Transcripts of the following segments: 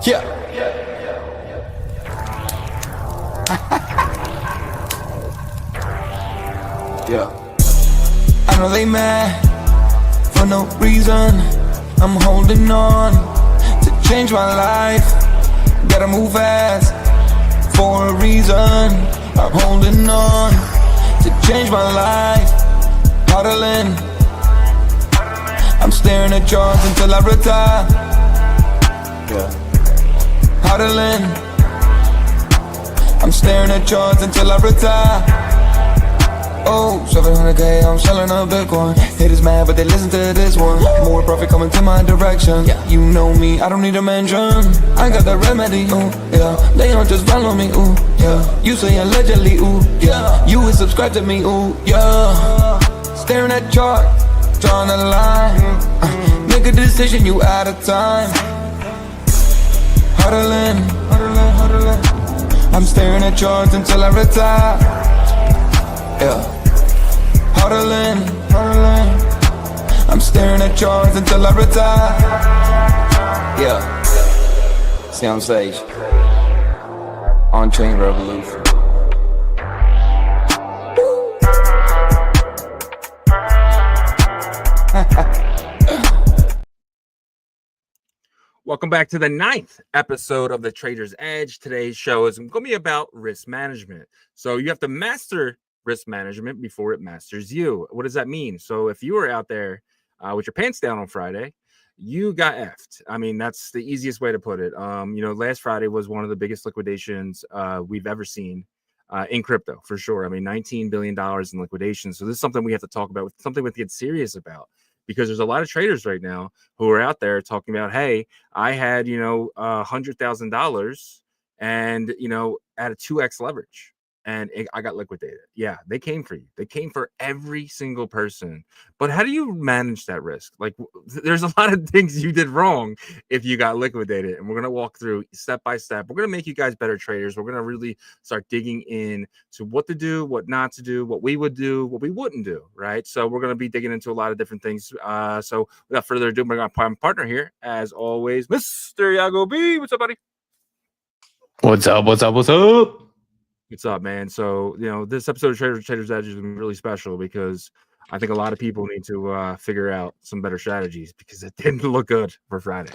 Yeah. Yeah. I know they mad for no reason. I'm holding on to change my life. Gotta move fast for a reason. I'm holding on to change my life. Huddling, I'm staring at charts until I retire. Yeah. Huddling, I'm staring at charts until I retire. Oh, 700K, I'm selling a Bitcoin. Haters mad, but they listen to this one. More profit coming to my direction. Yeah, you know me, I don't need a mention. I got the remedy, ooh, yeah. They don't just follow me, ooh, yeah. You say allegedly, ooh, yeah. You would subscribe to me, ooh, yeah. Staring at chart, drawing a line. Make a decision, you out of time. Huddling, I'm staring at charts until I retire. Yeah. Huddling, I'm staring at charts until I retire. Yeah. See on stage. OnChain Revolution. Welcome back to the 9th episode of the Trader's Edge. Today's show is going to be about risk management. So you have to master risk management before it masters you. What does that mean? So if you were out there with your pants down on Friday, you got effed. I mean, that's the easiest way to put it. Last Friday was one of the biggest liquidations we've ever seen in crypto, for sure. I mean, $19 billion in liquidation. So this is something we have to talk about, something we have to get serious about, because there's a lot of traders right now who are out there talking about, hey, I had, $100,000 and, at a 2x leverage. And I got liquidated. Yeah, they came for you. They came for every single person. But how do you manage that risk? Like, there's a lot of things you did wrong if you got liquidated. And we're going to walk through step by step. We're going to make you guys better traders. We're going to really start digging in to what to do, what not to do, what we would do, what we wouldn't do, right? So we're going to be digging into a lot of different things. So without further ado, bring our partner here, as always, Mr. Yago B. What's up, buddy? What's up? What's up? What's up, man? So, this episode of Trader's Edge is really special because I think a lot of people need to figure out some better strategies because it didn't look good for Friday.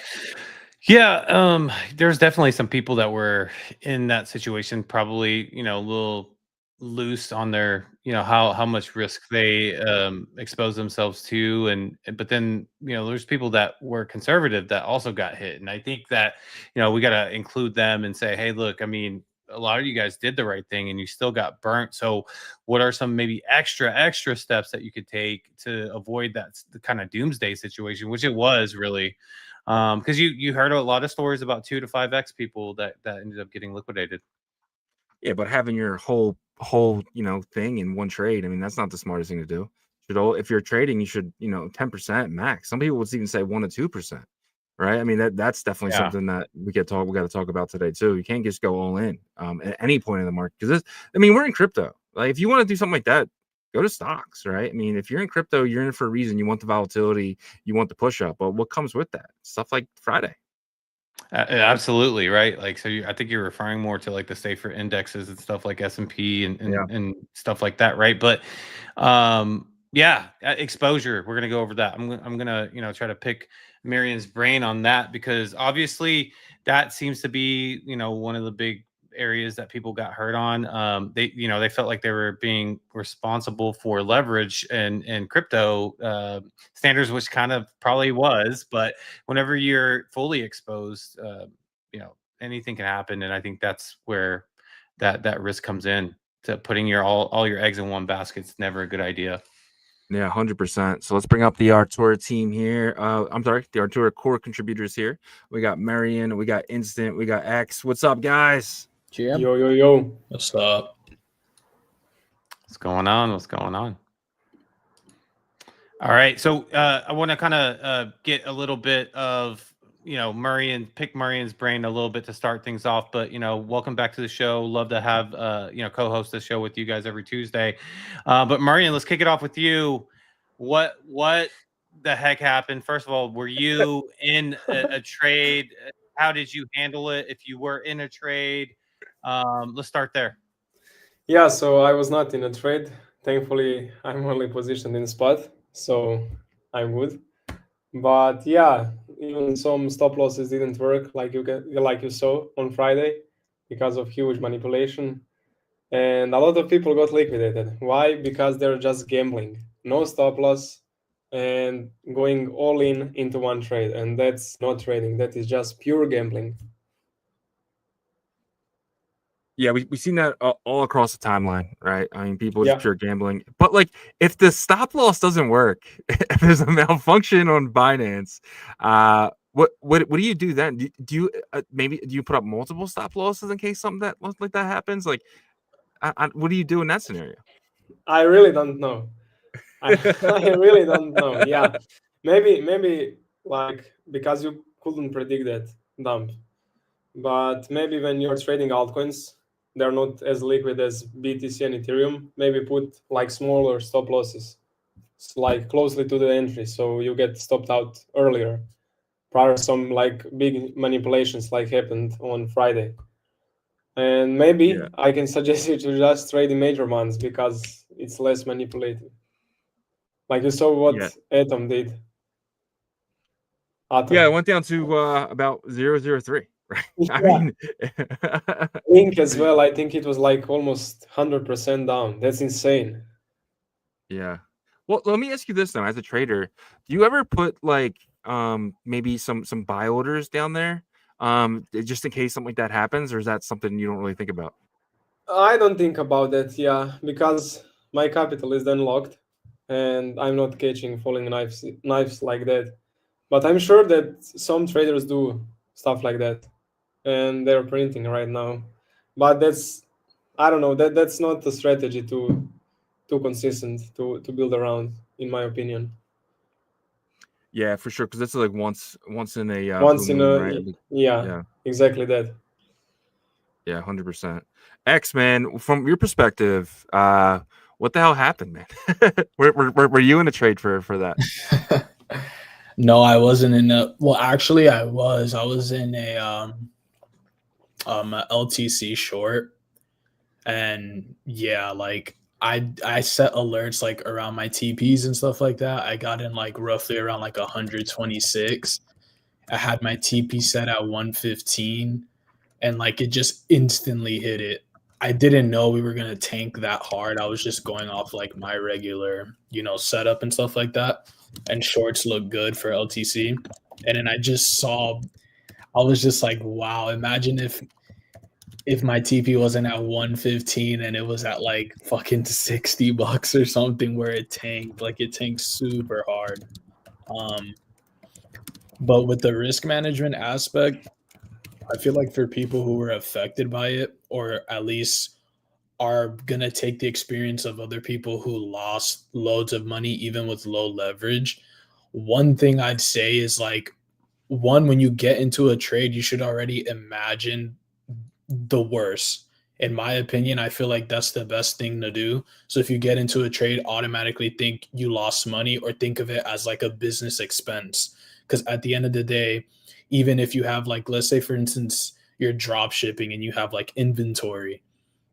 Yeah, there's definitely some people that were in that situation, probably, a little loose on their, how much risk they expose themselves to. But then, there's people that were conservative that also got hit. And I think that, we got to include them and say, hey, look, I mean, a lot of you guys did the right thing and you still got burnt. So what are some maybe extra steps that you could take to avoid the kind of doomsday situation, which it was really, because you heard a lot of stories about 2 to 5x people that ended up getting liquidated. Yeah, but having your whole thing in one trade, I mean, that's not the smartest thing to do. If you're trading, you should 10% max. Some people would even say 1 to 2%. Right. I mean, that's definitely something that we got to talk about today, too. You can't just go all in at any point in the market, because we're in crypto. Like, if you want to do something like that, go to stocks. Right. I mean, if you're in crypto, you're in it for a reason. You want the volatility. You want the push up. But what comes with that? Stuff like Friday. Absolutely. Right. Like, so I think you're referring more to like the safer indexes and stuff like S&P and stuff like that. Right. But exposure. We're going to go over that. I'm going to, try to pick Marion's brain on that, because obviously that seems to be, one of the big areas that people got hurt on. They felt like they were being responsible for leverage and crypto standards, which kind of probably was. But whenever you're fully exposed, anything can happen. And I think that's where that risk comes in. To putting all your eggs in one basket is never a good idea. Yeah, 100%. So let's bring up the Artura team here. The Artura core contributors here. We got Marion, we got Instant, we got X. What's up, guys? Jim? Yo. What's up? What's going on? All right. So I want to kind of get a little bit of, pick Marion's brain a little bit to start things off. But, welcome back to the show. Love to have, co-host the show with you guys every Tuesday. But Marion, let's kick it off with you. What the heck happened? First of all, were you in a trade? How did you handle it if you were in a trade? Let's start there. Yeah, so I was not in a trade. Thankfully, I'm only positioned in spot, so I'm good. But yeah, even some stop losses didn't work, like you saw on Friday, because of huge manipulation, and a lot of people got liquidated. Why? Because they're just gambling, no stop loss, and going all in into one trade, and that's not trading. That is just pure gambling. Yeah, we've seen that all across the timeline, right? I mean, people just Yeah. pure gambling. But like, if the stop loss doesn't work, if there's a malfunction on Binance, what do you do then? Do you maybe do you put up multiple stop losses in case something like that happens? Like, what do you do in that scenario? I really don't know. I really don't know. Yeah, maybe like because you couldn't predict that dump, but maybe when you're trading altcoins, they're not as liquid as BTC and Ethereum. Maybe put like smaller stop losses, like closely to the entry, so you get stopped out earlier, prior to some like big manipulations like happened on Friday. And maybe I can suggest you to just trade in major ones because it's less manipulated. Like you saw what Atom did. Yeah, it went down to about 0.003. Right. Yeah. I mean, Link as well. I think it was like almost 100% down. That's insane. Yeah. Well, let me ask you this now. As a trader, do you ever put like maybe some buy orders down there, just in case something like that happens, or is that something you don't really think about? I don't think about that. Yeah, because my capital is then locked, and I'm not catching falling knives like that. But I'm sure that some traders do stuff like that, and they're printing right now. But I don't know, that's not a strategy too consistent to build around, in my opinion. Yeah, for sure, because that's like once in a Once blue in moon, a right? yeah, exactly that. Yeah, 100%. X, man, from your perspective, what the hell happened, man? were you in a trade for that? No, I wasn't in a. Well, actually, I was. I was in a LTC short, and yeah, like I set alerts like around my TPs and stuff like that. I got in like roughly around like 126. I had my TP set at 115, and like it just instantly hit it. I didn't know we were gonna tank that hard. I was just going off like my regular, setup and stuff like that. And shorts look good for LTC. And then I was just like, wow, imagine if my TP wasn't at 115 and it was at like fucking $60 or something where it tanked. Like it tanked super hard. But with the risk management aspect, I feel like for people who were affected by it, or at least are going to take the experience of other people who lost loads of money, even with low leverage, one thing I'd say is like, one, when you get into a trade, you should already imagine the worst. In my opinion, I feel like that's the best thing to do. So if you get into a trade, automatically think you lost money or think of it as like a business expense. Because at the end of the day, even if you have like, let's say for instance, you're drop shipping and you have like inventory,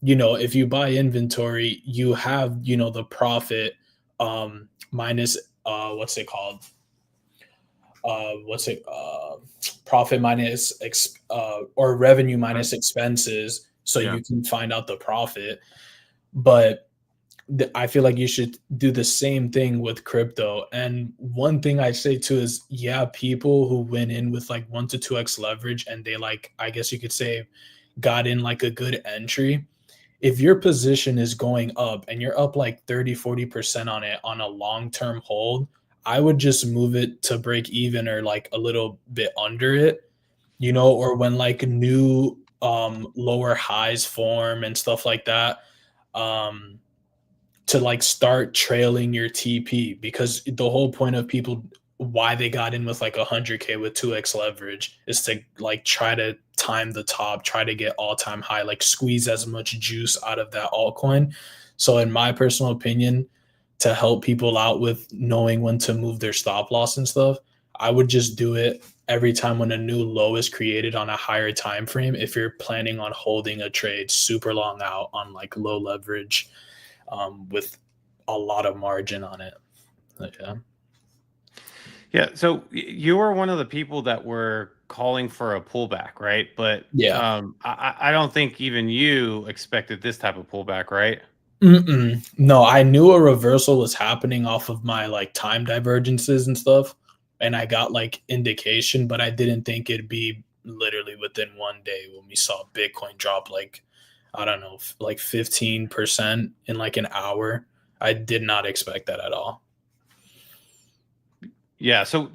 if you buy inventory, you have, the profit minus what's it called? Profit minus or revenue minus expenses, so you can find out the profit. But I feel like you should do the same thing with crypto. And one thing I say too is, people who went in with like 1 to 2x leverage and they like, I guess you could say, got in like a good entry. If your position is going up and you're up like 30-40% on it on a long-term hold, I would just move it to break even or like a little bit under it, or when like new lower highs form and stuff like that, to like start trailing your TP, because the whole point of people, why they got in with like 100K with 2x leverage, is to like try to time the top, try to get all-time high, like squeeze as much juice out of that altcoin. So in my personal opinion, to help people out with knowing when to move their stop loss and stuff, I would just do it every time when a new low is created on a higher time frame if you're planning on holding a trade super long out on like low leverage with a lot of margin on it. Yeah. Yeah. So you were one of the people that were calling for a pullback, right? But Yeah. I don't think even you expected this type of pullback, right? No, I knew a reversal was happening off of my like time divergences and stuff, and I got like indication, but I didn't think it'd be literally within one day when we saw Bitcoin drop like, I don't know, like 15% in like an hour. I did not expect that at all. Yeah. So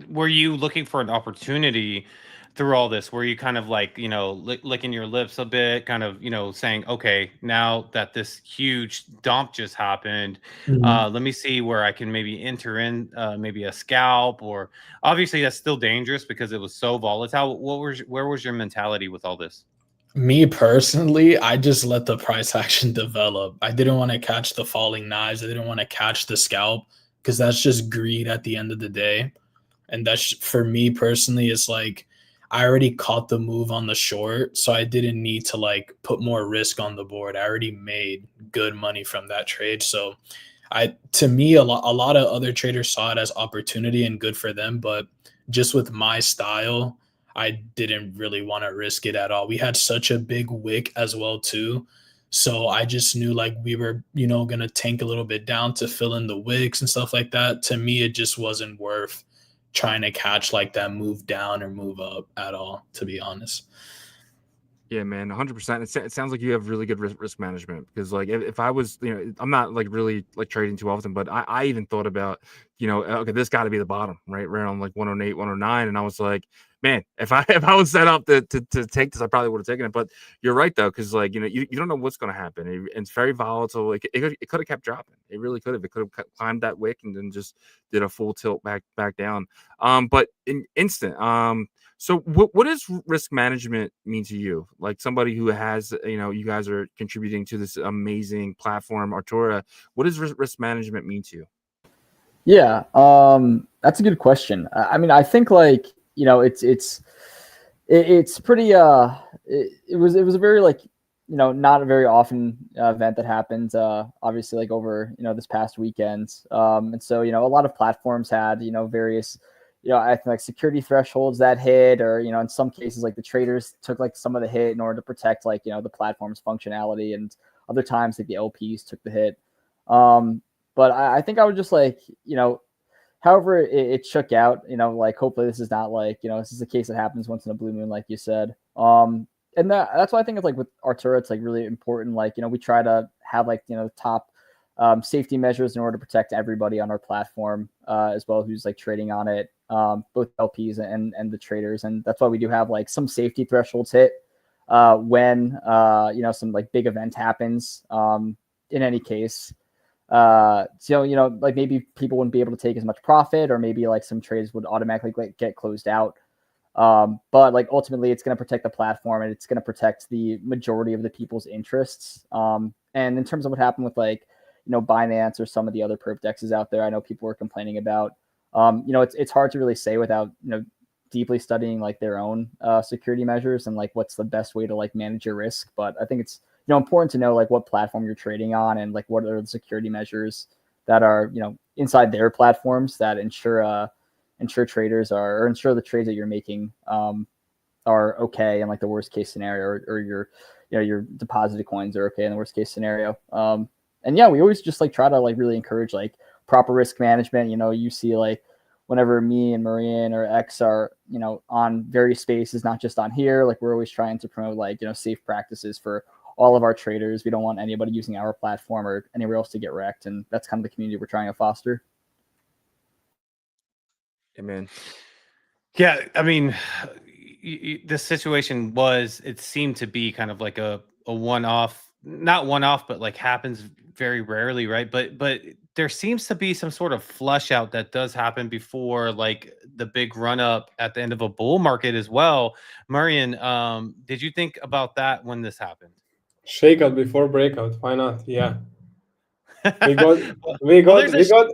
were you looking for an opportunity through all this? Were you kind of like, you know, licking your lips a bit, kind of, you know, saying, okay, now that this huge dump just happened, let me see where I can maybe enter in maybe a scalp, or obviously that's still dangerous because it was so volatile. Where was your mentality with all this? Me personally, I just let the price action develop. I didn't want to catch the falling knives. I didn't want to catch the scalp because that's just greed at the end of the day. And that's for me personally, it's like I already caught the move on the short, so I didn't need to like put more risk on the board. I already made good money from that trade. So to me, a lot of other traders saw it as opportunity and good for them, but just with my style, I didn't really want to risk it at all. We had such a big wick as well too. So I just knew like we were, you know, going to tank a little bit down to fill in the wicks and stuff like that. To me, it just wasn't worth trying to catch like that move down or move up at all, to be honest. Yeah, man, 100%. It sounds like you have really good risk management, because like if I was, you know, I'm not like really like trading too often, but I even thought about, you know, okay, this got to be the bottom, right around like 108, 109, and I was like, man, if I was set up to take this, I probably would have taken it. But you're right though, because like, you know, you don't know what's going to happen. It's very volatile. It could have kept dropping. It really could have. It could have climbed that wick and then just did a full tilt back down. But in instant. So what does risk management mean to you? Like somebody who has, you know, you guys are contributing to this amazing platform, Artura. What does risk management mean to you? Yeah, that's a good question. I mean, I think like, you know, it's pretty it was a very like, you know, not a very often event that happened obviously like over, you know, this past weekend. And so, you know, a lot of platforms had, you know, various, you know, I think like security thresholds that hit, or, you know, in some cases like the traders took like some of the hit in order to protect like, you know, the platform's functionality, and other times like the LPs took the hit. But I think I would just like, you know, however it shook out, you know, like hopefully this is not like, you know, this is a case that happens once in a blue moon, like you said. And that's why I think it's like with Artura, it's like really important. Like, you know, we try to have like, you know, top safety measures in order to protect everybody on our platform as well who's like trading on it, both LPs and the traders. And that's why we do have like some safety thresholds hit when, you know, some like big event happens in any case. So, you know, like maybe people wouldn't be able to take as much profit, or maybe like some trades would automatically like get closed out. But like ultimately it's going to protect the platform, and it's going to protect the majority of the people's interests. And in terms of what happened with like, you know, Binance or some of the other perp dexes out there, I know people were complaining about, you know, it's hard to really say without, you know, deeply studying like their own security measures and like what's the best way to like manage your risk. But I think it's, you know, important to know like what platform you're trading on, and like what are the security measures that are, you know, inside their platforms that ensure traders are, or ensure the trades that you're making are okay in like the worst case scenario, or your, you know, your deposited coins are okay in the worst case scenario. And yeah, we always just like try to like really encourage like proper risk management. You know, you see like whenever me and Marian or X are, you know, on various spaces, not just on here, like we're always trying to promote like, you know, safe practices for all of our traders. We don't want anybody using our platform or anywhere else to get wrecked. And that's kind of the community we're trying to foster. Amen. Yeah, I mean, this situation it seemed to be kind of like a one-off, not one-off, but like happens very rarely, right? But there seems to be some sort of flush out that does happen before like the big run up at the end of a bull market as well. Marian, did you think about that when this happened? Shakeout before breakout. Why not? Yeah. We Well, got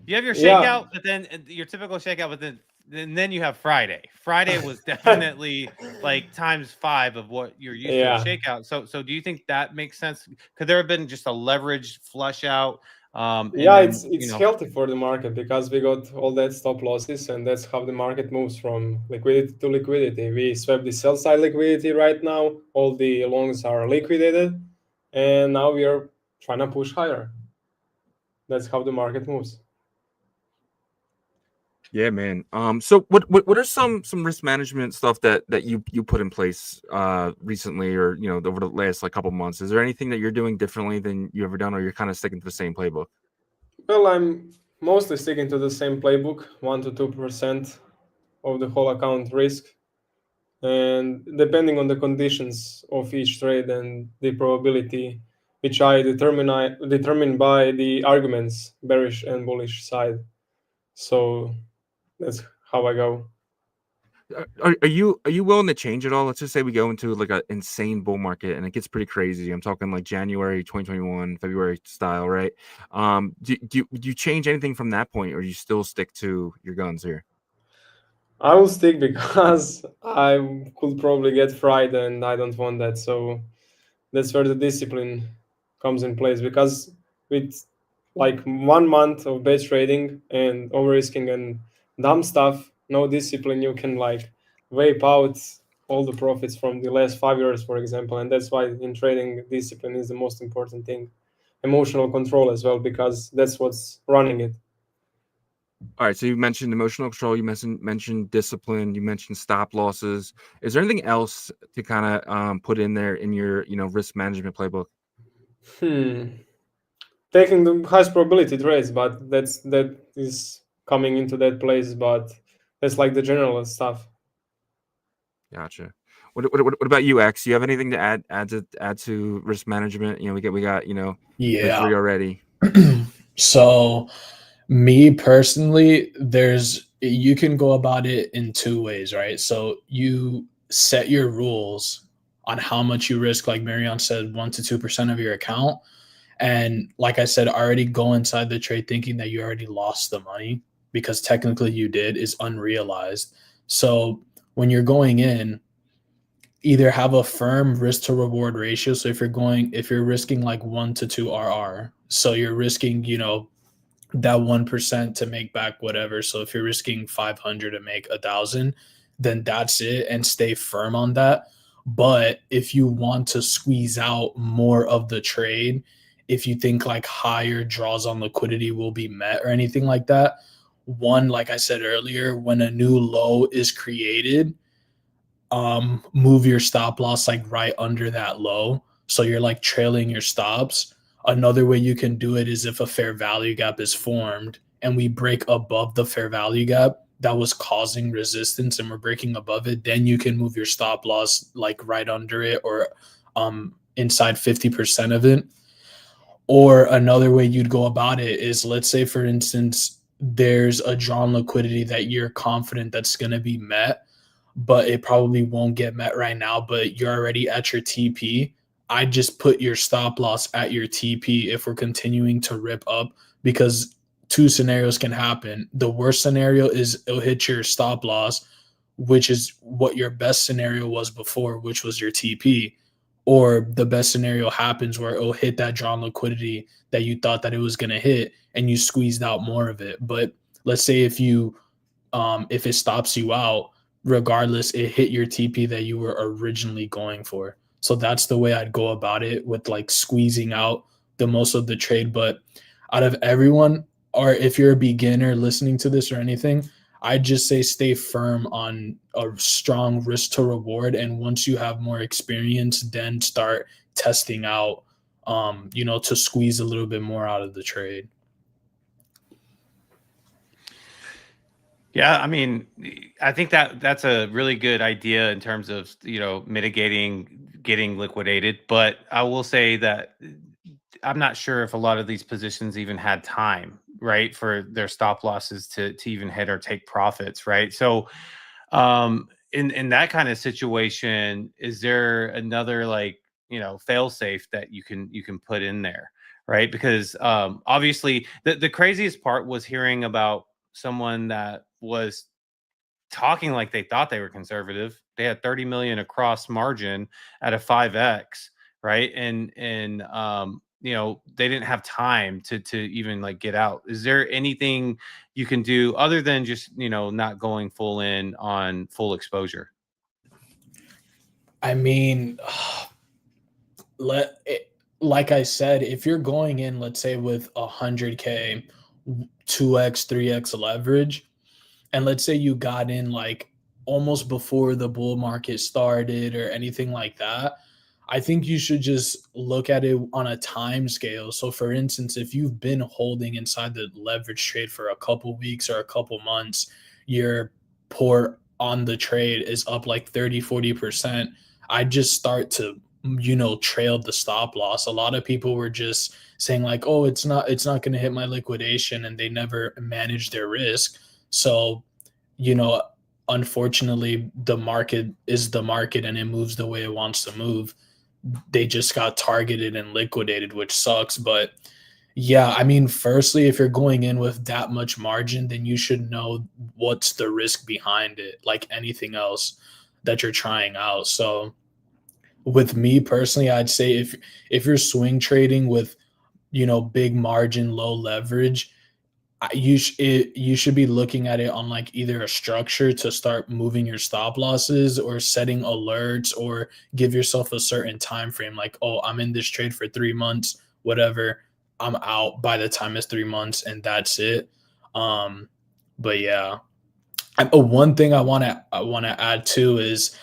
You have your Yeah. shakeout, but then your typical shakeout, but then you have Friday. Friday was definitely like ×5 of what you're used to a shakeout. So do you think that makes sense? Could there have been just a leveraged flush out? And Yeah, then, it's healthy for the market because we got all that stop losses, and that's how the market moves from liquidity to liquidity. We swap the sell side liquidity right now. All the longs are liquidated, and now we are trying to push higher. That's how the market moves. Yeah, man. So what are some risk management stuff that you put in place recently, or over the last like couple months? Is there anything that you're doing differently than you ever done, or you're kind of sticking to the same playbook? Well, I'm mostly sticking to the same playbook, 1 to 2% of the whole account risk. And depending on the conditions of each trade and the probability, which I determine by the arguments, bearish and bullish side. So that's how I go. Are you willing to change it all? Let's just say we go into like an insane bull market and it gets pretty crazy. I'm talking like January 2021, February style, right? Do you change anything from that point, or you still stick to your guns here? I will stick because I could probably get fried and I don't want that. So that's where the discipline comes in place, because with like 1 month of base trading and over risking and dumb stuff, no discipline, you can like wipe out all the profits from the last 5 years, for example. And that's why in trading, discipline is the most important thing. Emotional control as well, because that's what's running it. All right, so you mentioned emotional control, you mentioned discipline, you mentioned stop losses. Is there anything else to kind of put in there in your risk management playbook? Taking the highest probability trades, but that is coming into that place. But that's like the general stuff. Gotcha. What about you, X? Do you have anything to add to risk management? We got like Yeah. 3 already. So me personally, you can go about it in 2 ways, right? So you set your rules on how much you risk, like Marion said, 1 to 2% of your account. And like I said, already go inside the trade thinking that you already lost the money, because technically you did, is unrealized. So when you're going in, either have a firm risk to reward ratio. So if you're risking like 1 to 2 RR, so you're risking, that 1% to make back whatever. So if you're risking 500 to make 1,000, then that's it, and stay firm on that. But if you want to squeeze out more of the trade, if you think like higher draws on liquidity will be met or anything like that, one, like I said earlier, when a new low is created, move your stop loss like right under that low, so you're like trailing your stops. Another way you can do it is if a fair value gap is formed and we break above the fair value gap that was causing resistance and we're breaking above it, then you can move your stop loss like right under it, or inside 50% of it. Or another way you'd go about it is, let's say for instance there's a drawn liquidity that you're confident that's going to be met, but it probably won't get met right now, but you're already at your TP. I just put your stop loss at your TP if we're continuing to rip up, because 2 scenarios can happen. The worst scenario is it'll hit your stop loss, which is what your best scenario was before, which was your TP. Or the best scenario happens where it'll hit that drawn liquidity that you thought that it was going to hit and you squeezed out more of it. But let's say if it stops you out, regardless, it hit your TP that you were originally going for. So that's the way I'd go about it, with like squeezing out the most of the trade. But out of everyone, or if you're a beginner listening to this or anything, I'd just say stay firm on a strong risk to reward. And once you have more experience, then start testing out, to squeeze a little bit more out of the trade. Yeah, I mean, I think that's a really good idea in terms of, mitigating getting liquidated. But I will say that I'm not sure if a lot of these positions even had time, right, for their stop losses to even hit or take profits, right? So, in that kind of situation, is there another like fail safe that you can put in there, right? Because obviously the craziest part was hearing about someone that was talking like they thought they were conservative. They had 30 million across margin at a 5x, right? And they didn't have time to even like get out. Is there anything you can do other than just not going full in on full exposure? I mean, like I said, if you're going in, let's say with 100K, 2x, 3x leverage, and let's say you got in like almost before the bull market started or anything like that, I think you should just look at it on a time scale. So for instance, if you've been holding inside the leverage trade for a couple weeks or a couple months, your port on the trade is up like 30-40%. I just start to trail the stop loss. A lot of people were just saying like, oh, it's not going to hit my liquidation, and they never manage their risk. So unfortunately, the market is the market and it moves the way it wants to move. They just got targeted and liquidated, which sucks. But yeah, I mean, firstly, if you're going in with that much margin, then you should know what's the risk behind it, like anything else that you're trying out. So with me personally, I'd say if you're swing trading with big margin, low leverage, you should be looking at it on like either a structure to start moving your stop losses, or setting alerts, or give yourself a certain time frame, like, oh, I'm in this trade for 3 months, whatever, I'm out by the time it's 3 months, and that's it. But yeah, one thing I want to add too is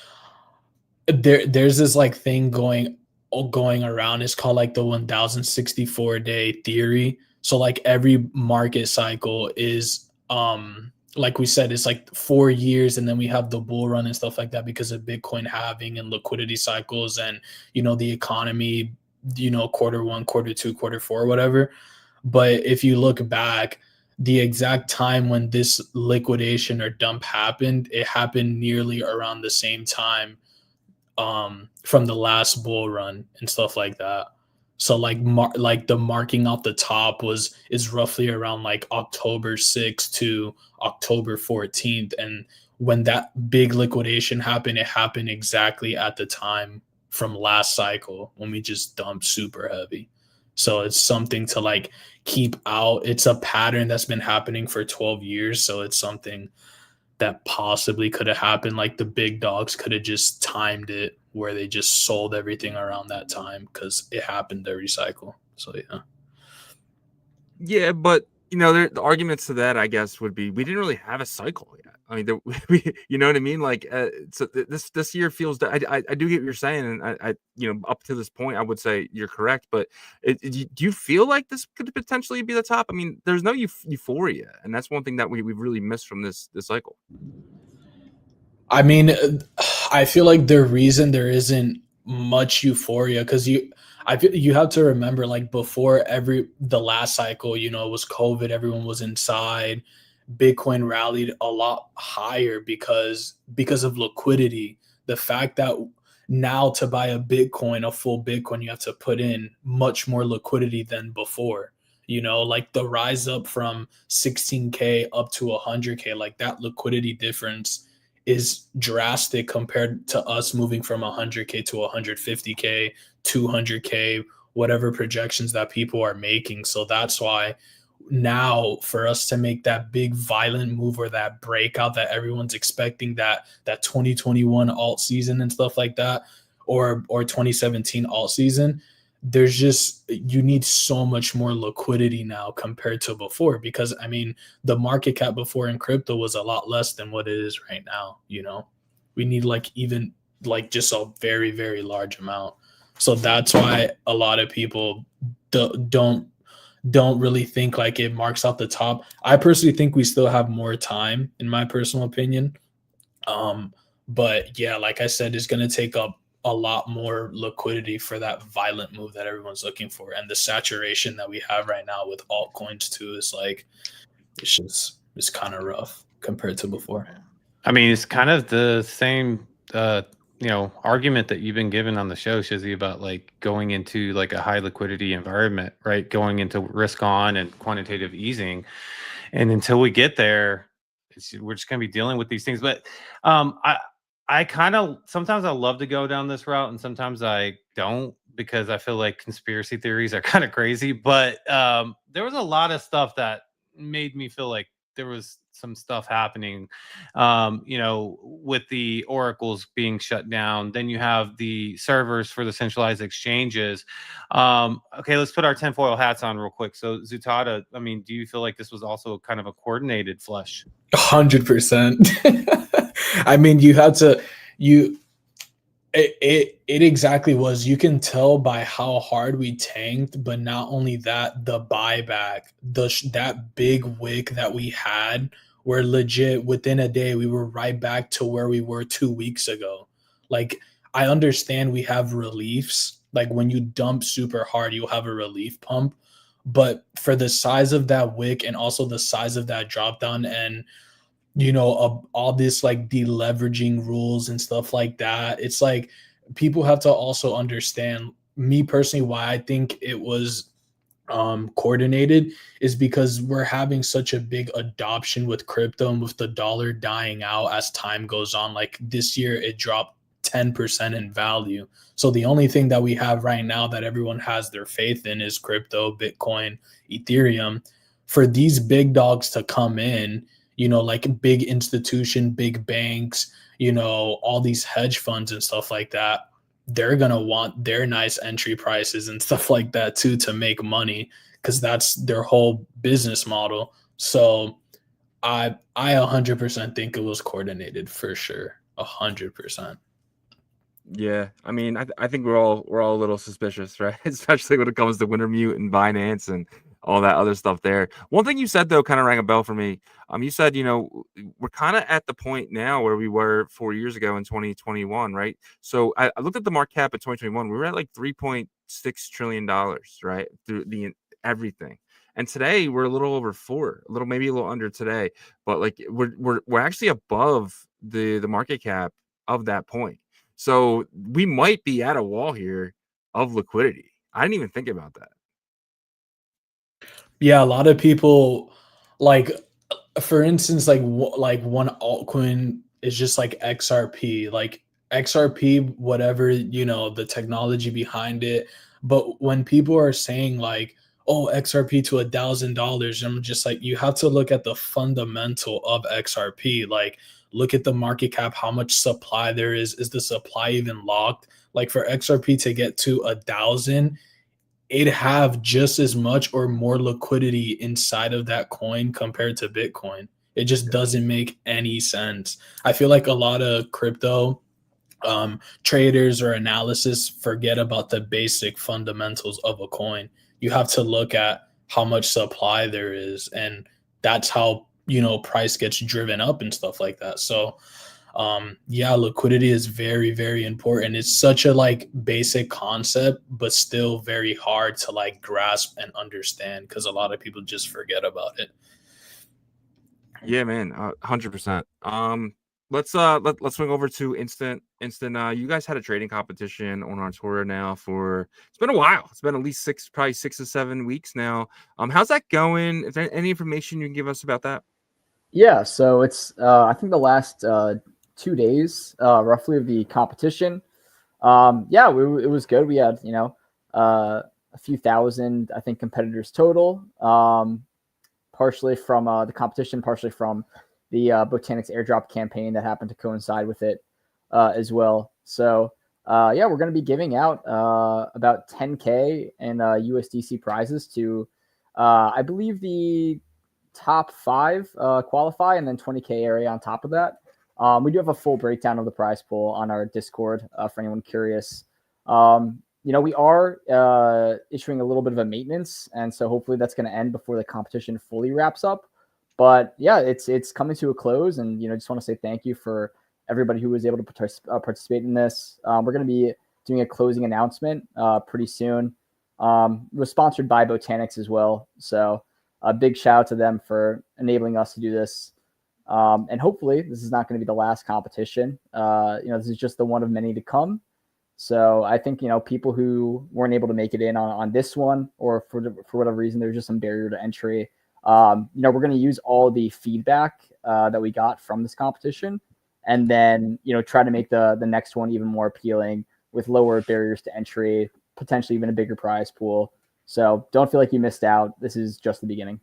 there's this like thing going around. It's called like the 1064 day theory. So like every market cycle is like we said, it's like 4 years, and then we have the bull run and stuff like that because of Bitcoin halving and liquidity cycles and the economy, quarter 1, quarter 2, quarter 4, whatever. But if you look back, the exact time when this liquidation or dump happened, it happened nearly around the same time from the last bull run and stuff like that. So like the marking off the top is roughly around like October 6th to October 14th. And when that big liquidation happened, it happened exactly at the time from last cycle when we just dumped super heavy. So it's something to like keep out. It's a pattern that's been happening for 12 years. So it's something that possibly could have happened. Like the big dogs could have just timed it where they just sold everything around that time because it happened every cycle. So Yeah, but the arguments to that, I guess, would be we didn't really have a cycle yet. I mean, we you know what I mean? Like, so this year feels that I do get what you're saying, and I up to this point, I would say you're correct. But do you feel like this could potentially be the top? I mean, there's no euphoria, and that's one thing that we've really missed from this cycle. I mean, I feel like the reason there isn't much euphoria because you have to remember, like before the last cycle, it was COVID, everyone was inside. Bitcoin rallied a lot higher because of liquidity. The fact that now to buy a full Bitcoin, you have to put in much more liquidity than before. Like the rise up from 16K up to 100K, like that liquidity difference is drastic compared to us moving from 100K to 150K, 200K, whatever projections that people are making. So that's why now for us to make that big violent move or that breakout that everyone's expecting, that 2021 alt season and stuff like that, or 2017 alt season, you need so much more liquidity now compared to before, because I mean the market cap before in crypto was a lot less than what it is right now. We need even just a very, very large amount. So that's why a lot of people don't really think like it marks out the top. I personally think we still have more time, in my personal opinion. But yeah, like I said, it's going to take up a lot more liquidity for that violent move that everyone's looking for. And the saturation that we have right now with altcoins too is like, it's kind of rough compared to before. I mean, it's kind of the same argument that you've been given on the show, Shizzy, about like going into like a high liquidity environment, right? Going into risk on and quantitative easing. And until we get there, we're just going to be dealing with these things. But I kind of, sometimes I love to go down this route and sometimes I don't, because I feel like conspiracy theories are kind of crazy. But there was a lot of stuff that made me feel like there was some stuff happening, with the oracles being shut down. Then you have the servers for the centralized exchanges. Okay, let's put our tinfoil hats on real quick. So Zutada, I mean, do you feel like this was also kind of a coordinated flush? 100%. I mean, it exactly was. You can tell by how hard we tanked, but not only that, the buyback, that big wick that we had, where legit within a day we were right back to where we were 2 weeks ago. Like, I understand we have reliefs. Like when you dump super hard, you'll have a relief pump. But for the size of that wick and also the size of that drop down and all this like deleveraging rules and stuff like that, it's like people have to also understand, me personally, why I think it was coordinated is because we're having such a big adoption with crypto and with the dollar dying out as time goes on. Like this year it dropped 10% in value. So the only thing that we have right now that everyone has their faith in is crypto, Bitcoin, Ethereum. For these big dogs to come in, like big institution, big banks, all these hedge funds and stuff like that, they're going to want their nice entry prices and stuff like that too, to make money, because that's their whole business model. So I 100% think it was coordinated for sure. 100%. Yeah, I mean, I think we're all a little suspicious, right? Especially when it comes to Wintermute and Binance and all that other stuff there. One thing you said though kind of rang a bell for me. You said, we're kind of at the point now where we were 4 years ago in 2021, right? So I looked at the market cap in 2021. We were at like $3.6 trillion, right? Through everything. And today we're a little over maybe a little under today, but like we're actually above the market cap of that point. So we might be at a wall here of liquidity. I didn't even think about that. Yeah, a lot of people, like, for instance, like one altcoin is just like XRP, like XRP, whatever, the technology behind it. But when people are saying like, oh, XRP to $1,000, I'm just like, you have to look at the fundamental of XRP. Like, look at the market cap, how much supply there is. Is the supply even locked? Like for XRP to get to 1,000, it'd have just as much or more liquidity inside of that coin compared to Bitcoin. It just doesn't make any sense. I feel like a lot of crypto traders or analysis forget about the basic fundamentals of a coin. You have to look at how much supply there is, and that's how price gets driven up and stuff like that. So liquidity is very, very important. It's such a like basic concept, but still very hard to like grasp and understand because a lot of people just forget about it. Yeah, man, 100%. Let's swing over to instant. You guys had a trading competition on our tour now it's been a while. It's been at least probably 6 to 7 weeks now. How's that going? Is there any information you can give us about that? Yeah, so it's I think the last 2 days roughly of the competition. It was good. We had a few thousand, I think, competitors total, partially from the competition, partially from the Botanics airdrop campaign that happened to coincide with it as well. So we're going to be giving out about 10K in USDC prizes to I believe the top 5 qualify, and then 20K area on top of that. We do have a full breakdown of the prize pool on our Discord for anyone curious. We are issuing a little bit of a maintenance, and so hopefully that's going to end before the competition fully wraps up. But yeah, it's coming to a close, and just want to say thank you for everybody who was able to participate in this. We're going to be doing a closing announcement pretty soon. It was sponsored by Botanics as well, so a big shout out to them for enabling us to do this. And hopefully this is not going to be the last competition. This is just the one of many to come. So I think, people who weren't able to make it in on this one, or for whatever reason, there's just some barrier to entry. We're going to use all the feedback that we got from this competition, and then, try to make the next one even more appealing with lower barriers to entry, potentially even a bigger prize pool. So don't feel like you missed out. This is just the beginning.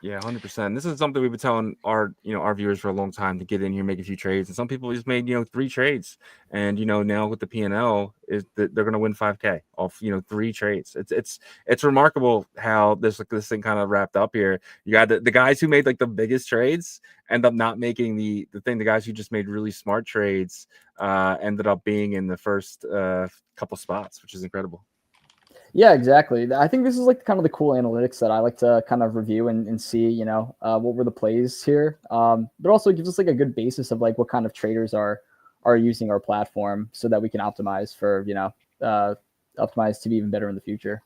Yeah, 100%. This is something we've been telling our viewers for a long time, to get in here, make a few trades. And some people just made 3 trades, and now with the P&L is that they're going to win 5K off 3 trades. It's remarkable how this thing kind of wrapped up here. You got the guys who made the biggest trades end up not making the thing. The guys who just made really smart trades ended up being in the first couple spots, which is incredible. Yeah, exactly. I think this is kind of the cool analytics that I like to kind of review and see, what were the plays here. But also it gives us a good basis of what kind of traders are using our platform, so that we can optimize for, optimize to be even better in the future.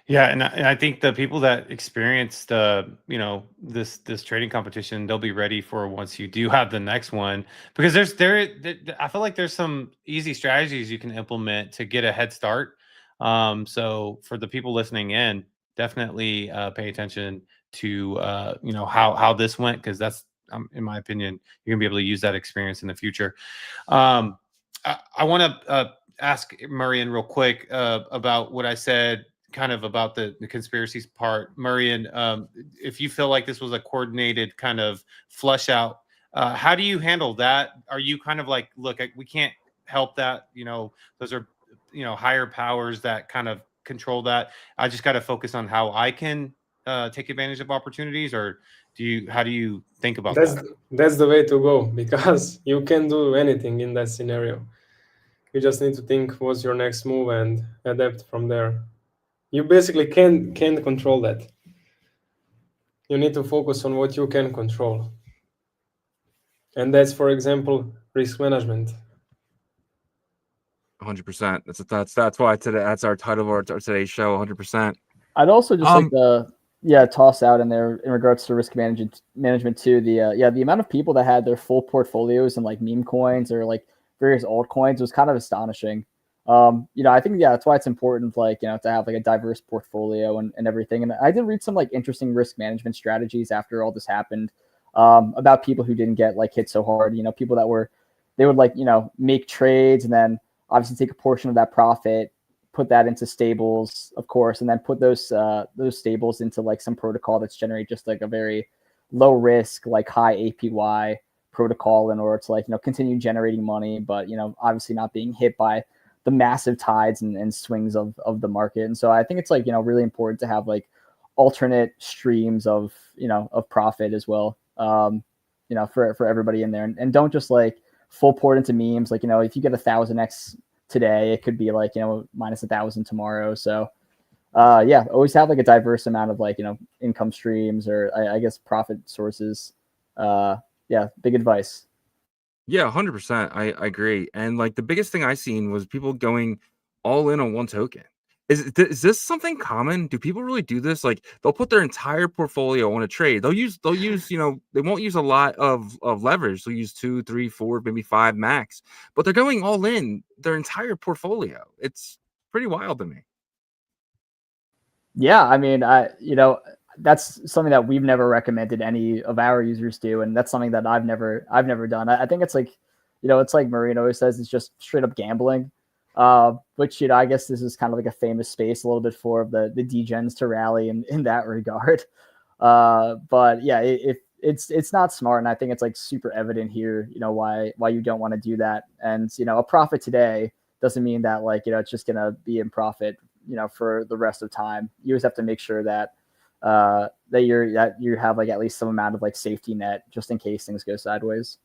Yeah, and I think the people that experienced, this trading competition, they'll be ready for once you do have the next one, because I feel like there's some easy strategies you can implement to get a head start. So for the people listening in, definitely pay attention to how this went, because that's in my opinion, you're gonna be able to use that experience in the future. I want to ask Marian real quick about what I said, kind of about the conspiracies part. Marian, if you feel like this was a coordinated kind of flush out, how do you handle that? Are you kind of look, we can't help that, those are higher powers that kind of control that, I just got to focus on how I can take advantage of opportunities? Or how do you think about that? That's the way to go, because you can do anything in that scenario. You just need to think what's your next move and adapt from there. You basically can't control that. You need to focus on what you can control, and that's, for example, risk management. 100%. That's why today, that's our title of our today's show. 100%. I'd also just like to toss out in there in regards to risk management too. The amount of people that had their full portfolios in meme coins or various altcoins was kind of astonishing. I think that's why it's important to have a diverse portfolio and everything. And I did read some interesting risk management strategies after all this happened, about people who didn't get hit so hard. People that they would make trades and then obviously take a portion of that profit, put that into stables, of course, and then put those stables into some protocol that's generate just a very low risk, high APY protocol in order to continue generating money, but obviously not being hit by the massive tides and swings of the market. And so I think it's really important to have alternate streams of profit as well, for everybody in there, and don't just full port into memes. If you get 1,000x today, it could be minus 1,000 tomorrow. So always have a diverse amount of income streams, or I guess profit sources. Big advice. Yeah, 100%. I agree. And the biggest thing I seen was people going all in on one token. Is this something common? Do people really do this? They'll put their entire portfolio on a trade. They'll use they won't use a lot of leverage. They'll use 2, 3, 4, maybe 5 max, but they're going all in their entire portfolio. It's pretty wild to me. Yeah, I mean, that's something that we've never recommended any of our users do, and that's something that I've never done. I think it's it's like Marino always says, it's just straight up gambling. Which I guess this is kind of a famous space a little bit for the degens to rally in that regard. But yeah, it's not smart, and I think it's super evident here. Why you don't want to do that, and a profit today doesn't mean that it's just gonna be in profit for the rest of time. You always have to make sure that you have at least some amount of safety net just in case things go sideways.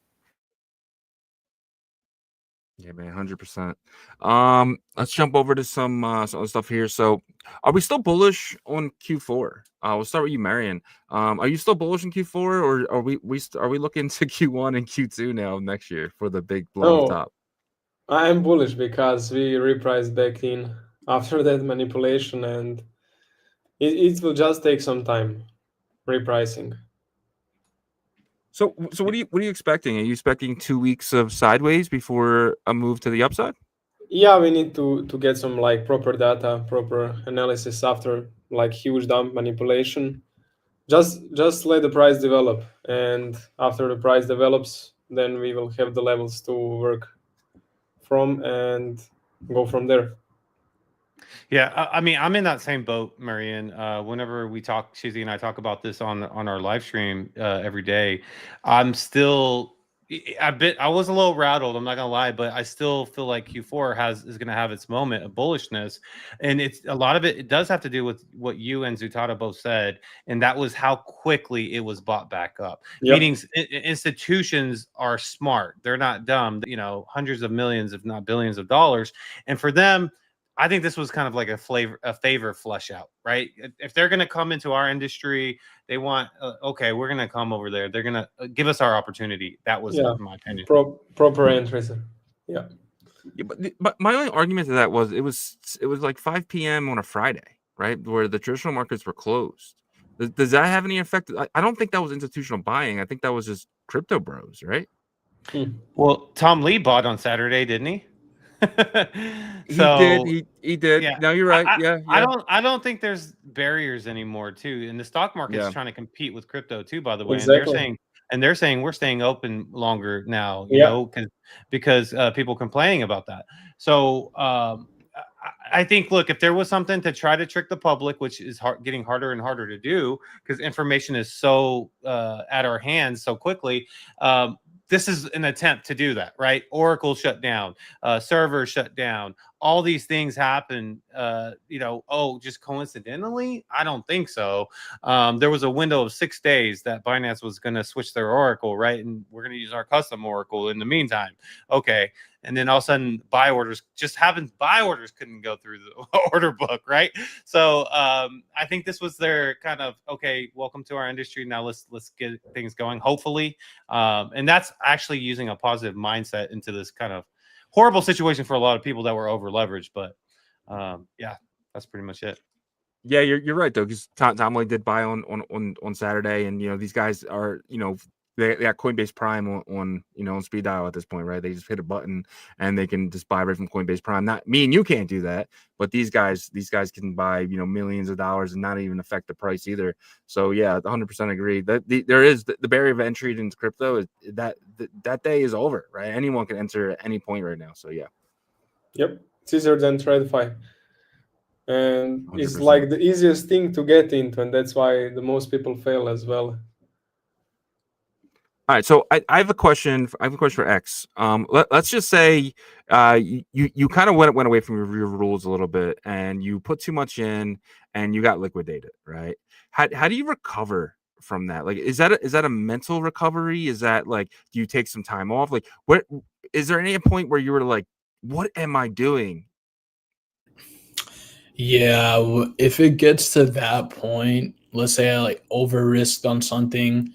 Yeah, man, 100%. Let's jump over to some other stuff here. So, are we still bullish on Q4? We'll start with you, Marian. Are you still bullish in Q4, or are we looking to Q1 and Q2 now next year for the big blow top? I am bullish because we repriced back in after that manipulation, and it will just take some time repricing. So what are you expecting? Are you expecting 2 weeks of sideways before a move to the upside? Yeah, we need to get some like proper data, proper analysis after like huge dump manipulation. Just let the price develop, and after the price develops, then we will have the levels to work from and go from there. Yeah, I mean, I'm in that same boat, Marian. Whenever we talk, Shizzy and I talk about this on our live stream every day, I'm still I was a little rattled. I'm not gonna lie, but I still feel like Q4 is gonna have its moment of bullishness, and it's a lot of it. It does have to do with what you and Zutada both said, and that was how quickly it was bought back up. Yep. Meaning, institutions are smart. They're not dumb. You know, hundreds of millions, if not billions of dollars, and for them, I think this was kind of like a favor flush out, right? If they're going to come into our industry, they want, okay, we're going to come over there. They're going to give us our opportunity. That was my opinion. Proper entries. Yeah. Yeah, but my only argument to that was it was like 5 p.m. on a Friday, right, where the traditional markets were closed. Does that have any effect? I don't think that was institutional buying. I think that was just crypto bros, right? Well, Tom Lee bought on Saturday, didn't he? He did. Yeah. No, you're right. I don't think there's barriers anymore too. And the stock market's trying to compete with crypto too, by the way. Exactly. And they're saying we're staying open longer now, you know, because people complaining about that. So I think, look, if there was something to try to trick the public, which is getting harder and harder to do because information is so at our hands so quickly, this is an attempt to do that, right? Oracle shut down, servers shut down, all these things happen, just coincidentally? I don't think so. There was a window of 6 days that Binance was going to switch their Oracle, right? And we're going to use our custom Oracle in the meantime. Okay. And then all of a sudden, buy orders couldn't go through the order book, right? So I think this was their kind of, okay, welcome to our industry. Now let's get things going, hopefully. And that's actually using a positive mindset into this kind of horrible situation for a lot of people that were over leveraged. But that's pretty much it. Yeah, you're right though, because Tom Lee did buy on Saturday, and these guys are they got Coinbase Prime on speed dial at this point, right? They just hit a button and they can just buy right from Coinbase Prime. Not me and you can't do that, but these guys can buy millions of dollars and not even affect the price either. So yeah, 100% agree that there is the barrier of entry into crypto is that day is over, right? Anyone can enter at any point right now. So yeah. Yep, it's easier than TradFi. And 100%. It's like the easiest thing to get into, and that's why the most people fail as well. All right, so I have a question. For X. Let's just say you kind of went away from your rules a little bit, and you put too much in, and you got liquidated, right? How do you recover from that? Like, is that a mental recovery? Is that like, do you take some time off? Like, what is there any point where you were like, what am I doing? Yeah, if it gets to that point, let's say I like over risked on something,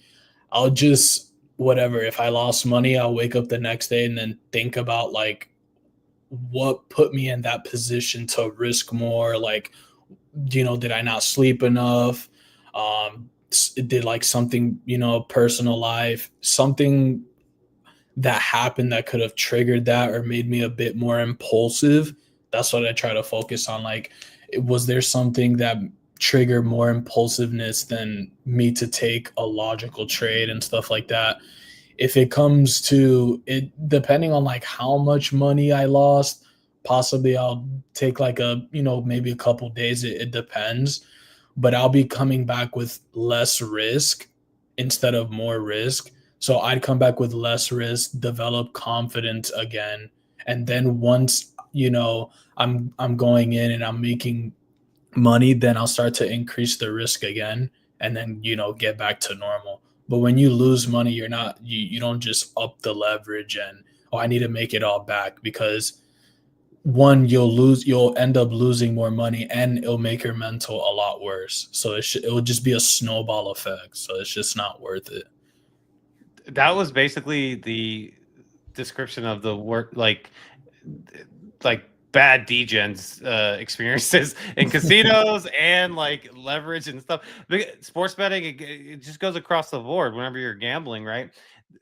I'll just whatever. If I lost money, I'll wake up the next day and then think about like what put me in that position to risk more. Like, did I not sleep enough? Did like something, personal life, something that happened that could have triggered that or made me a bit more impulsive. That's what I try to focus on. Like, was there something that triggered more impulsiveness than me to take a logical trade and stuff like that? If it comes to it, depending on like how much money I lost, possibly I'll take like maybe a couple days. It depends, but I'll be coming back with less risk instead of more risk. So I'd come back with less risk, develop confidence again, and then once I'm going in and I'm making money, then I'll start to increase the risk again, and then get back to normal. But when you lose money, you don't just up the leverage and I need to make it all back, because one, you'll end up losing more money and it'll make your mental a lot worse. So it will just be a snowball effect. So it's just not worth it. That was basically the description of the work, like bad degens experiences in casinos and like leverage and stuff. Sports betting, it just goes across the board whenever you're gambling, right?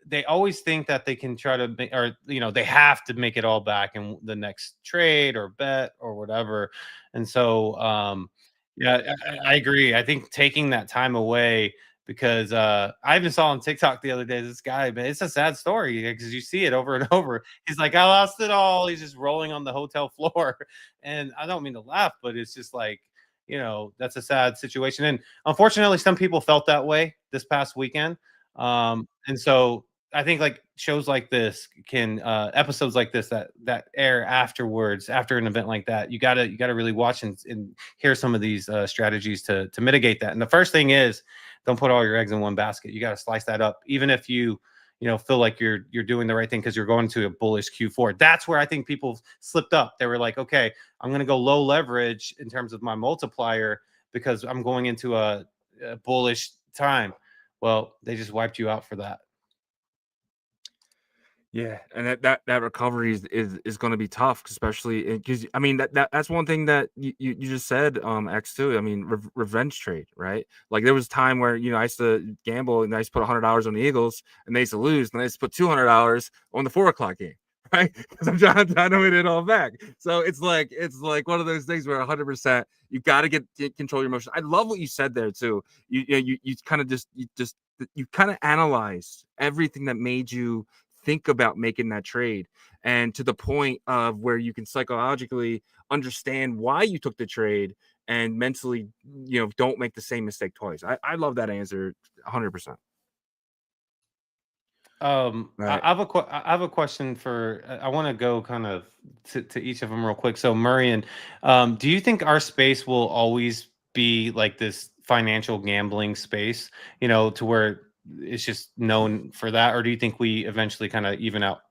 They always think that they can try to make, or they have to make it all back in the next trade or bet or whatever. And so yeah, I agree. I think taking that time away, because I even saw on TikTok the other day this guy, man, it's a sad story because you see it over and over. He's like, I lost it all. He's just rolling on the hotel floor. And I don't mean to laugh, but it's just like, that's a sad situation. And unfortunately, some people felt that way this past weekend. And so I think like shows like this can episodes like this that air afterwards, after an event like that, you gotta really watch and hear some of these strategies to mitigate that. And the first thing is, don't put all your eggs in one basket. You got to slice that up, even if you feel like you're doing the right thing because you're going to a bullish Q4. That's where I think people slipped up. They were like, okay, I'm going to go low leverage in terms of my multiplier because I'm going into a bullish time. Well, they just wiped you out for that. Yeah, and that recovery is going to be tough, especially because I mean that's one thing that you just said, X2. I mean, revenge trade, right? Like there was a time where I used to gamble and I used to put $100 on the Eagles and they used to lose, and I used to put $200 on the 4 o'clock game, right? Because I'm trying to win it all back. So it's like one of those things where 100% you got to get control your emotions. I love what you said there too. You kind of you kind of analyze everything that made you think about making that trade, and to the point of where you can psychologically understand why you took the trade and mentally, don't make the same mistake twice. I love that answer 100%. Right. I have a question for, I want to go kind of to each of them real quick. So Murray, do you think our space will always be like this financial gambling space, to where it's just known for that, or do you think we eventually kind of even out?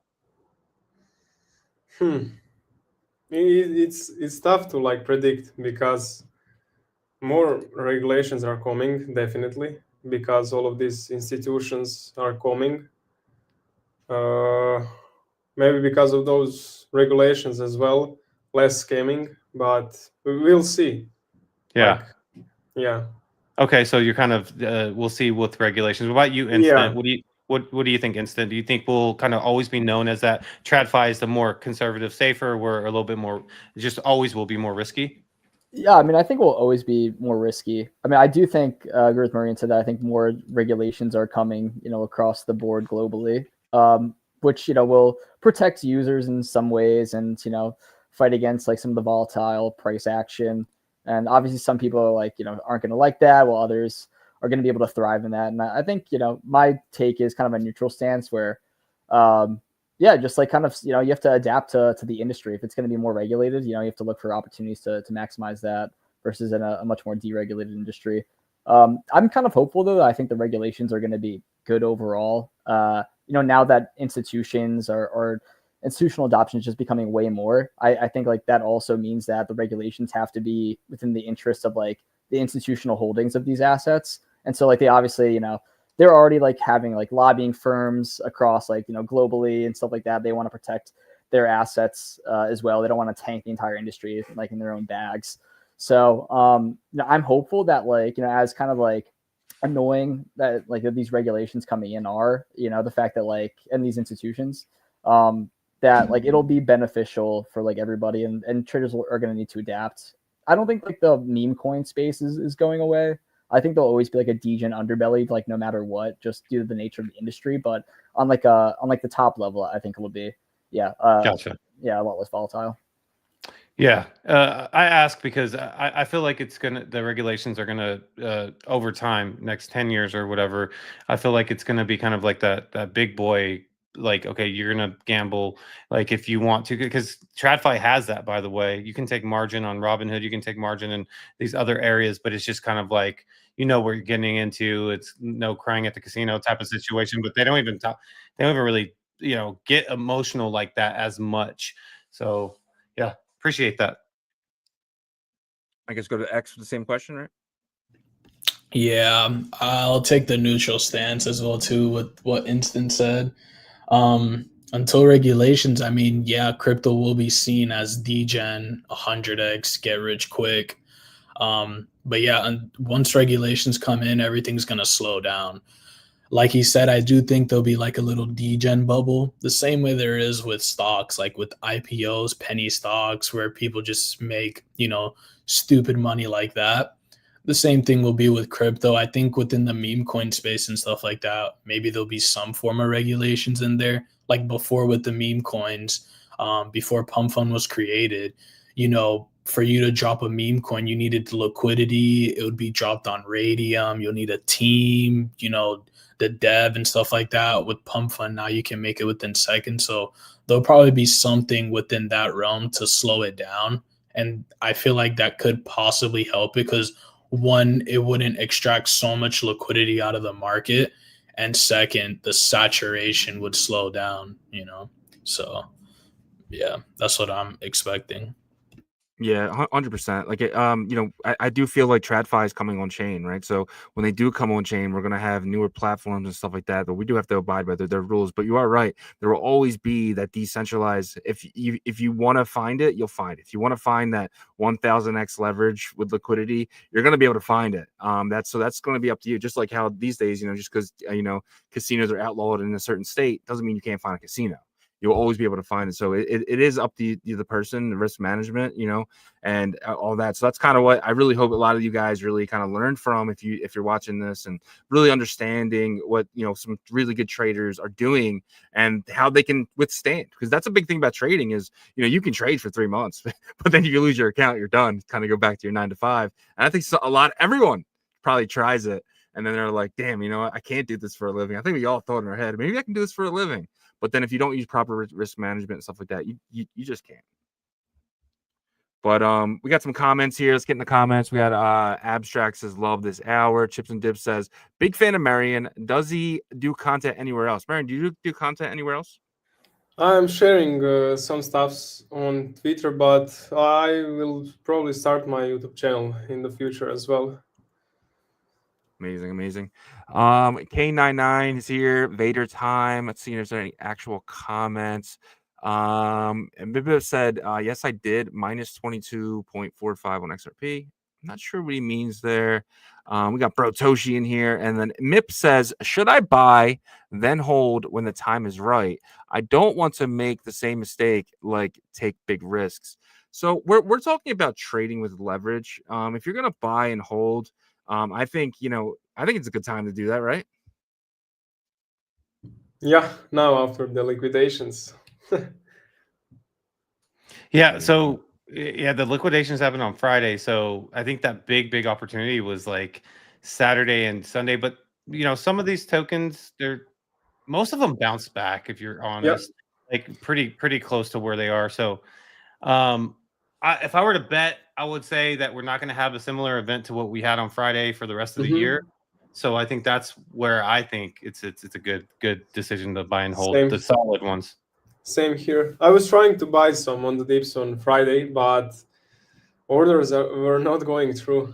It's tough to like predict because more regulations are coming, definitely, because all of these institutions are coming. Maybe because of those regulations as well, less scamming, but we'll see. Yeah. Yeah. Okay, so you're kind of we'll see with regulations. What about you, Instant? Yeah. What do you think, Instant? Do you think we'll kind of always be known as that TradFi is the more conservative, safer, we're a little bit more, just always will be more risky? Yeah, I mean, I think we'll always be more risky. I mean, I do think, agree with Murray said that I think more regulations are coming, across the board globally, which, will protect users in some ways and, fight against like some of the volatile price action. And obviously some people are like, aren't going to like that, while others are going to be able to thrive in that. And I think, my take is kind of a neutral stance where, just like kind of, you have to adapt to the industry. If it's going to be more regulated, you have to look for opportunities to maximize that versus in a much more deregulated industry. I'm kind of hopeful though. I think the regulations are going to be good overall. Now that institutions or institutional adoption is just becoming way more, I think like that also means that the regulations have to be within the interest of like the institutional holdings of these assets. And so like they obviously, they're already like having like lobbying firms across like, globally and stuff like that. They want to protect their assets as well. They don't want to tank the entire industry like in their own bags. So I'm hopeful that like, as kind of like annoying that like these regulations coming in are, the fact that like in these institutions, that like it'll be beneficial for like everybody, and traders are going to need to adapt. I don't think like the meme coin space is going away. I think there'll always be like a degen underbelly, like no matter what, just due to the nature of the industry. But on the top level, I think it'll be Gotcha. Yeah, a lot less volatile. Yeah, I ask because I feel like the regulations are gonna over time, next 10 years or whatever. I feel like it's gonna be kind of like that big boy. Like, okay, you're gonna gamble like if you want to, because TradFi has that, by the way. You can take margin on Robinhood, you can take margin in these other areas, but it's just kind of like where you're getting into. It's no crying at the casino type of situation, but they don't even really get emotional like that as much. So yeah, appreciate that. I guess go to X with the same question, right? Yeah, I'll take the neutral stance as well too with what Instant said. until regulations, I mean, yeah, crypto will be seen as degen, 100x, get rich quick. But yeah, and once regulations come in, everything's gonna slow down. Like he said, I do think there'll be like a little degen bubble, the same way there is with stocks, like with IPOs, penny stocks, where people just make, stupid money like that. The same thing will be with crypto. I think within the meme coin space and stuff like that, maybe there'll be some form of regulations in there, like before with the meme coins, before Pump Fund was created. For you to drop a meme coin, you needed the liquidity. It would be dropped on Radium. You'll need a team, the dev and stuff like that. With Pump Fund, now you can make it within seconds. So there'll probably be something within that realm to slow it down. And I feel like that could possibly help because one, it wouldn't extract so much liquidity out of the market. And second, the saturation would slow down, So yeah, that's what I'm expecting. Yeah, 100%. Like, I do feel like TradFi is coming on chain, right? So when they do come on chain, we're gonna have newer platforms and stuff like that. But we do have to abide by their rules. But you are right; there will always be that decentralized. If you want to find it, you'll find it. If you want to find that 1000x leverage with liquidity, you're gonna be able to find it. That's going to be up to you. Just like how these days, just because casinos are outlawed in a certain state doesn't mean you can't find a casino. You'll always be able to find it. So it is up to the person, the risk management, and all that. So that's kind of what I really hope a lot of you guys really kind of learn from if you're watching this and really understanding what, some really good traders are doing and how they can withstand. Because that's a big thing about trading is, you can trade for 3 months, but then you lose your account, you're done, kind of go back to your 9 to 5. And I think everyone probably tries it. And then they're like, damn, I can't do this for a living. I think we all thought in our head, maybe I can do this for a living. But then if you don't use proper risk management and stuff like that, you just can't. But we got some comments here. Let's get in the comments. We got Abstract says, love this hour. Chips and Dips says, big fan of Marion. Does he do content anywhere else? Marion, do you do content anywhere else? I'm sharing some stuffs on Twitter, but I will probably start my YouTube channel in the future as well. Amazing. K99 is here. Vader time. Let's see if there's any actual comments. And Bibo said, yes, I did. Minus 22.45 on XRP. I'm not sure what he means there. We got Bro Toshi in here. And then Mip says, should I buy, then hold when the time is right? I don't want to make the same mistake, like take big risks. So we're talking about trading with leverage. If you're going to buy and hold, I think it's a good time to do that, right? Yeah, now after the liquidations. Yeah, so the liquidations happened on Friday. So I think that big opportunity was like Saturday and Sunday. But some of these tokens, most of them bounce back, if you're honest, like pretty close to where they are. So if I were to bet, I would say that we're not going to have a similar event to what we had on Friday for the rest of the year. So I think that's where I think it's a good decision to buy and hold the solid ones. Same here. I was trying to buy some on the dips on Friday, but orders were not going through.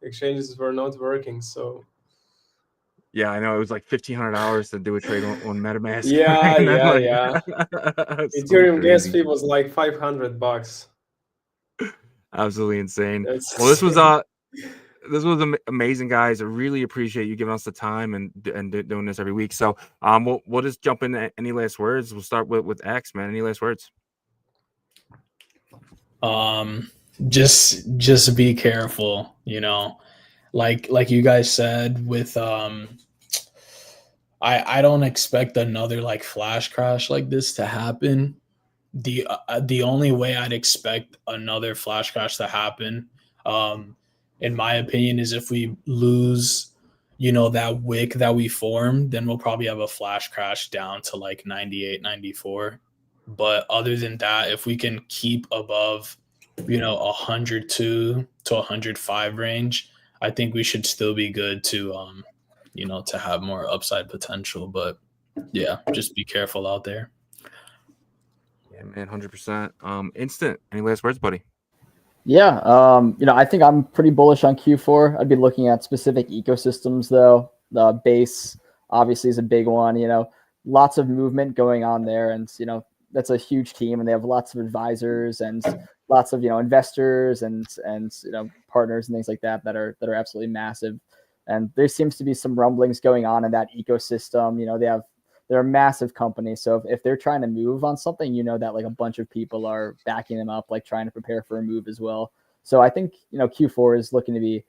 Exchanges were not working. So yeah, I know it was like $1,500 to do a trade on MetaMask. Yeah. Ethereum gas fee was like $500. Absolutely insane. Well, this was amazing, guys. I really appreciate you giving us the time and doing this every week. So we'll just jump into any last words. We'll start with X, man. Any last words? Just be careful, like you guys said with I don't expect another like flash crash like this to happen. The only way I'd expect another flash crash to happen, in my opinion, is if we lose, that wick that we formed, then we'll probably have a flash crash down to like 98, 94. But other than that, if we can keep above, 102 to 105 range, I think we should still be good to, to have more upside potential. But yeah, just be careful out there. Yeah, man, 100%. Instant. Any last words, buddy? Yeah, I think I'm pretty bullish on Q4. I'd be looking at specific ecosystems though. The base obviously is a big one. lots of movement going on there, and that's a huge team, and they have lots of advisors and lots of investors and partners and things like that are absolutely massive. And there seems to be some rumblings going on in that ecosystem. They're a massive company, so if they're trying to move on something, that like a bunch of people are backing them up, like trying to prepare for a move as well. So I think Q4 is looking to be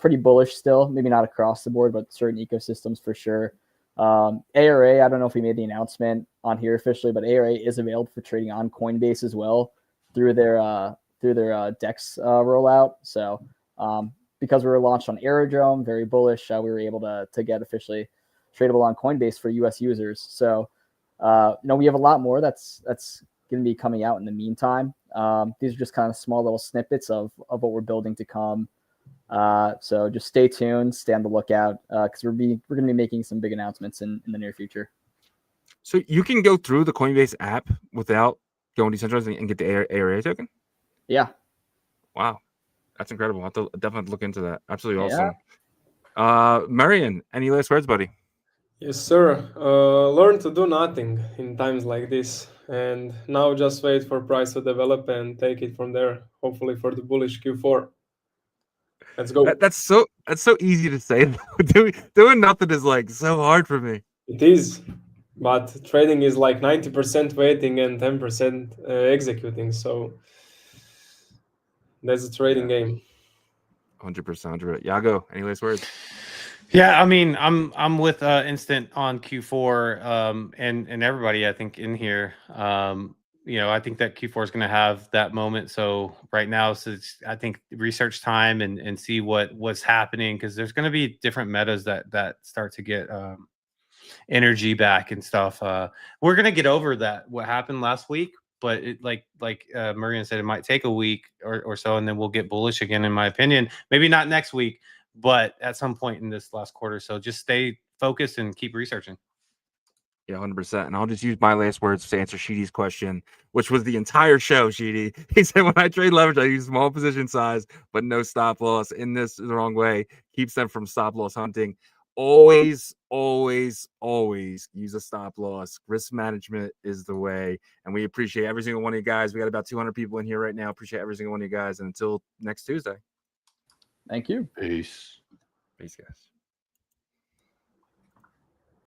pretty bullish still, maybe not across the board, but certain ecosystems for sure. ARA, I don't know if we made the announcement on here officially, but ARA is available for trading on Coinbase as well through their DEX rollout. So because we were launched on Aerodrome, very bullish, we were able to get officially tradable on Coinbase for US users. So we have a lot more that's going to be coming out in the meantime. These are just kind of small little snippets of what we're building to come. So just stay tuned, stay on the lookout, because we're going to be making some big announcements in the near future. So you can go through the Coinbase app without going decentralized and get the ARA token? Yeah. Wow. That's incredible. I'll have to definitely look into that. Absolutely awesome. Marian, any last words, buddy? Yes, sir. Learn to do nothing in times like this, and now just wait for price to develop and take it from there. Hopefully for the bullish Q4. Let's go. That's so easy to say. Doing nothing is like so hard for me. It is, but trading is like 90% waiting and 10% executing. So that's a trading game. 100%. Yago, any last words? Yeah, I mean, I'm with Instant on Q4, and everybody I think in here. I think that Q4 is going to have that moment. So right now, I think research time and see what's happening, because there's going to be different metas that start to get energy back and stuff. We're going to get over that what happened last week, but it like Marian said, it might take a week or so, and then we'll get bullish again, in my opinion. Maybe not next week, but at some point in this last quarter. So just stay focused and keep researching. Yeah, 100%. And I'll just use my last words to answer Sheedy's question, which was the entire show, Sheedy. He said, when I trade leverage, I use small position size, but no stop loss. In this the wrong way, keeps them from stop loss hunting. Always, always, always use a stop loss. Risk management is the way. And we appreciate every single one of you guys. We got about 200 people in here right now. Appreciate every single one of you guys. And until next Tuesday. Thank you. Peace. Peace, guys.